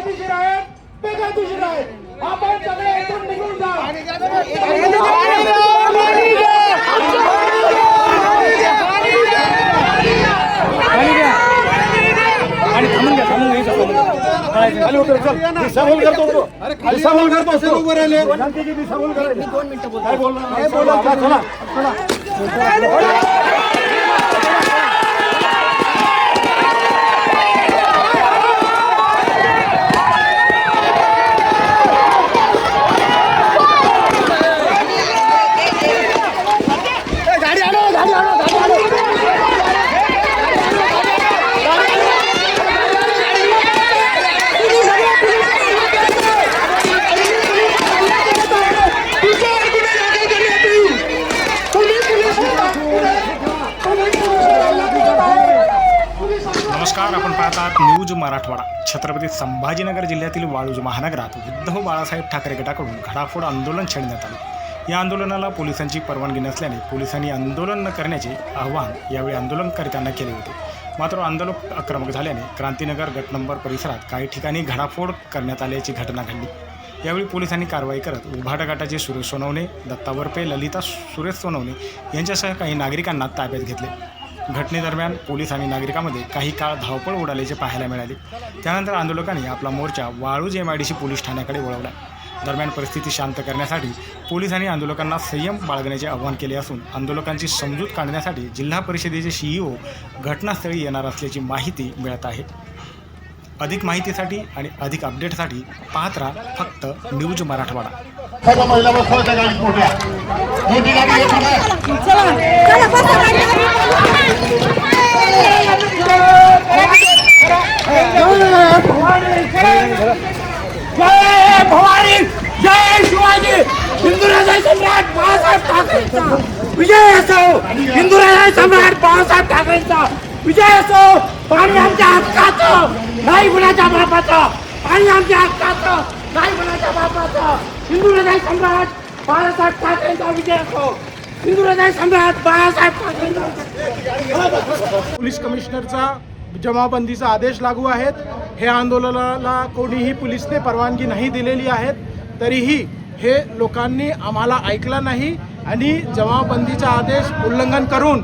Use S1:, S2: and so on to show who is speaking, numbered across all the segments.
S1: कायदेशीर आहेत बेकायदेशीर आहेत आपण सगळे इथून निघून जा
S2: नमस्कार, आपण पाहत आहात न्यूज मराठवाडा। छत्रपती संभाजीनगर जिल्ह्यातील वाळूज महानगरात उद्धव बाळासाहेब ठाकरे गटाकडून घडाफोड आंदोलन छेडण्यात आले। या आंदोलनाला पोलिसांची परवानगी नसल्याने पोलिसांनी आंदोलन न करण्याचे आवाहन यावेळी आंदोलनकर्त्यांना केले होते। मात्र आंदोलक आक्रमक झाल्याने क्रांतीनगर गट नंबर परिसरात काही ठिकाणी घडाफोड करण्यात आल्याची घटना घडली। यावेळी पोलिसांनी कारवाई करत उभाटा गटाचे सुरेश सोनवणे, दत्ता वरपे, ललिता सुरेश सोनवणे यांच्यासह काही नागरिकांना ताब्यात घेतले। घटनेदरम्यान पोलीस आणि नागरिकांमध्ये काही काळ धावपळ उडाल्याचे पाहायला मिळाले। त्यानंतर आंदोलकांनी आपला मोर्चा वाळूज MIDC पोलीस ठाण्याकडे वळवला। दरम्यान परिस्थिती शांत करण्यासाठी पोलिसांनी आंदोलकांना संयम बाळगण्याचे आवाहन केले असून आंदोलकांची समजूत काढण्यासाठी जिल्हा परिषदेचे CEO घटनास्थळी येणार असल्याची माहिती मिळत आहे। अधिक माहितीसाठी आणि अधिक अपडेटसाठी पाहत राहा फक्त न्यूज मराठवाडा।
S3: सर्व महिला बसवायच्या गाडीत मोठ्या मोठी गाडी
S1: जय भवानी, जय शिवाजी, हिंदुराजा सम्राट बाळासाहेब ठाकरेंचा विजय असो। हिंदुराजा सम्राट बाळासाहेब ठाकरेंचा विजय असो। आणि आमच्या हक्काचं नाही गुणाच्या बापाचं, आणि आमच्या हक्काचं नाही गुणाच्या बापाचं हिंदुराजा सम्राट बाळासाहेब ठाकरेंचा विजय असो। हिंदुराजा सम्राट बाळासाहेब ठाकरेंचा।
S4: पोलीस कमिशनरचा जमावबंदीचा आदेश लागू आहेत। हे आंदोलनाला कोणीही पोलिसने परवानगी नाही दिलेली आहेत, तरीही हे लोकांनी आम्हाला ऐकलं नाही आणि जमावबंदीचा आदेश उल्लंघन करून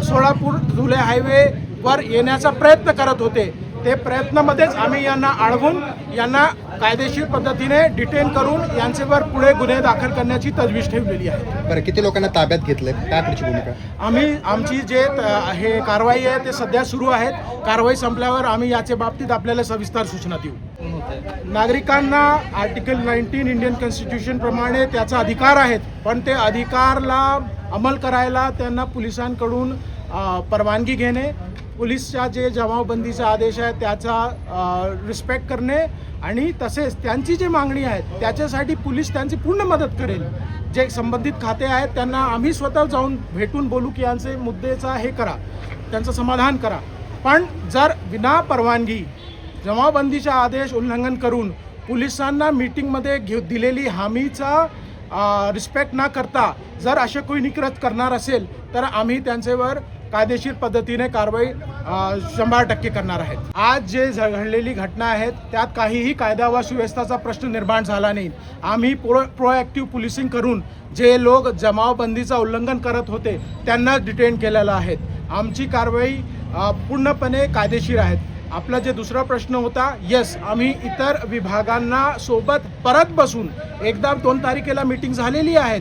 S4: सोलापूर धुळे हायवेवर येण्याचा प्रयत्न करत होते। ते प्रयत्नामध्येच आम्ही यांना अडवून यांना कायदेशीर पद्धतीने डिटेन करून यांच्यावर पुढे गुन्हे दाखल करण्याची तजवीज ठेवलेली आहे।
S5: बरं, किती लोकांना ताब्यात घेतलंय, काय पुढची भूमिका?
S4: आमची जे हे कारवाई आहे ते सध्या सुरू आहेत। कारवाई संपल्यावर आम्ही याच्या बाबतीत आपल्याला सविस्तर सूचना देऊ। नागरिकांना आर्टिकल 19 इंडियन कॉन्स्टिट्यूशन प्रमाणे त्याचा अधिकार आहेत, पण ते अधिकारला अंमल करायला त्यांना पोलिसांकडून परवानगी घेणे, पोलीसच्या जे जमावबंदीचा आदेश आहे त्याचा रिस्पेक्ट करणे आणि तसेच त्यांची जी मागणी आहे त्याच्यासाठी पोलीस त्यांची पूर्ण मदत करेल। जे संबंधित खाते आहेत त्यांना आम्ही स्वतः जाऊन भेटून बोलू की यांचे मुद्देचा हे करा, त्यांचं समाधान करा। पण जर विना परवानगी जमावबंदीचा आदेश उल्लंघन करून पोलिसांना मीटिंगमध्ये दिलेली हमीचा रिस्पेक्ट न करता जर असे कोणी कृत्य करणार असेल तर आम्ही त्यांच्यावर कायदेशीर पद्धतीने कारवाई 100% करणार आहेत। आज जे घडलेली घटना आहेत त्यात काहीही कायदा व सुव्यवस्थेचा प्रश्न निर्माण झाला नाही। आम्ही प्रोॲक्टिव्ह पोलिसिंग करून जे लोक जमावबंदीचा उल्लंघन करत होते त्यांना डिटेन केलेलं आहे। आमची कारवाई पूर्णपणे कायदेशीर आहेत। आपला जे दुसरा प्रश्न होता, येस, आम्ही इतर विभागांना सोबत परत बसून एकदा 2 तारखेला मीटिंग झालेली आहेत,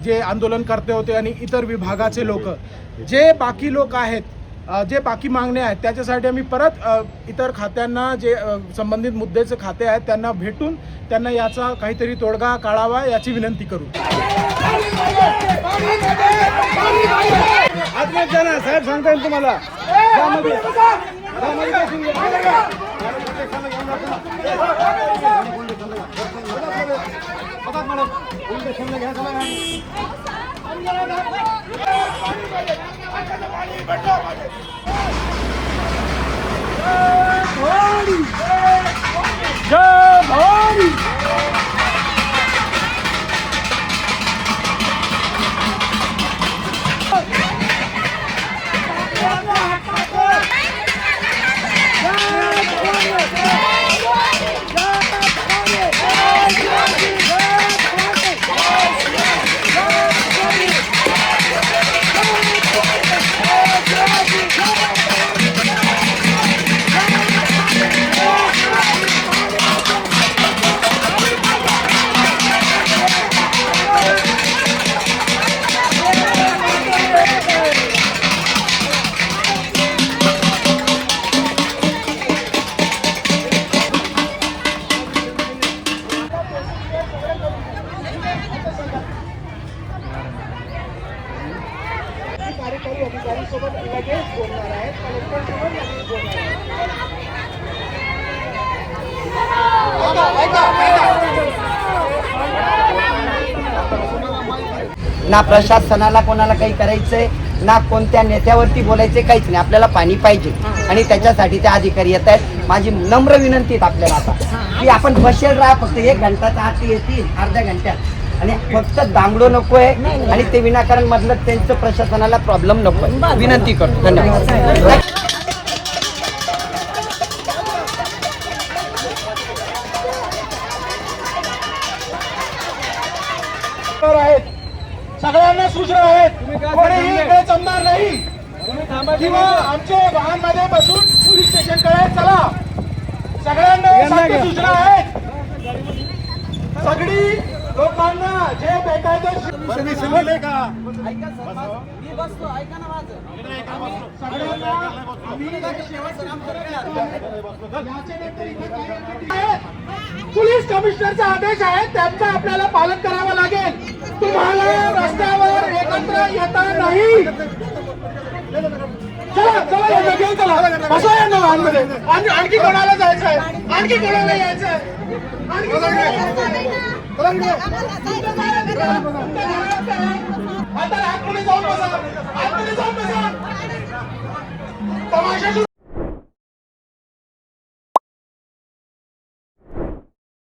S4: जे आंदोलन करते होते आणि इतर विभागाचे लोक, जे बाकी लोक आहेत, जे बाकी मागणे आहेत त्याच्यासाठी आम्ही परत इतर खात्यांना जे संबंधित मुद्द्याचे खाते आहेत त्यांना भेटून त्यांना याचा काहीतरी तोडगा काढावा याची विनंती करू। साहेब सांगताय तुम्हाला
S1: जय भवानी।
S6: ना प्रशासनाला कोणाला काही करायचंय, ना कोणत्या नेत्यावरती बोलायचंय, काहीच नाही. आपल्याला पाणी पाहिजे आणि त्याच्यासाठी ते अधिकारी येत आहेत. माझी नम्र विनंती आहे आपल्याला आता की आपण बसेल राहा, फक्त 1 घंटाचा आत येतील, अर्ध्या घंट्यात, आणि फक्त दांगडो नकोय आणि ते विनाकारण मधलं त्यांचं प्रशासनाला प्रॉब्लेम नकोय. विनंती करतो. धन्यवाद.
S4: आहेत सगळ्यांना सूचना आहेत, कोणीही इकडे जमणार नाही किंवा आमच्या वाहनमध्ये बसून पोलीस स्टेशनकडे चला. सगळ्यांना सारख्या सूचना आहेत. सगळी लोकांना जे बेकायदेशीर पोलीस कमिशनरचा आदेश आहे, त्यांचा आपल्याला पालन करावं लागेल. तुम्हाला रस्त्यावर एकत्र येता नाही. चला चला घेऊन चला, बसा या वाहनमध्ये. आणखी कोणाला जायचं आहे, आणखी कोणाला यायचं आहे, आता आतमध्ये जाऊन बसा, आतमध्ये जाऊन बसा. तमाशा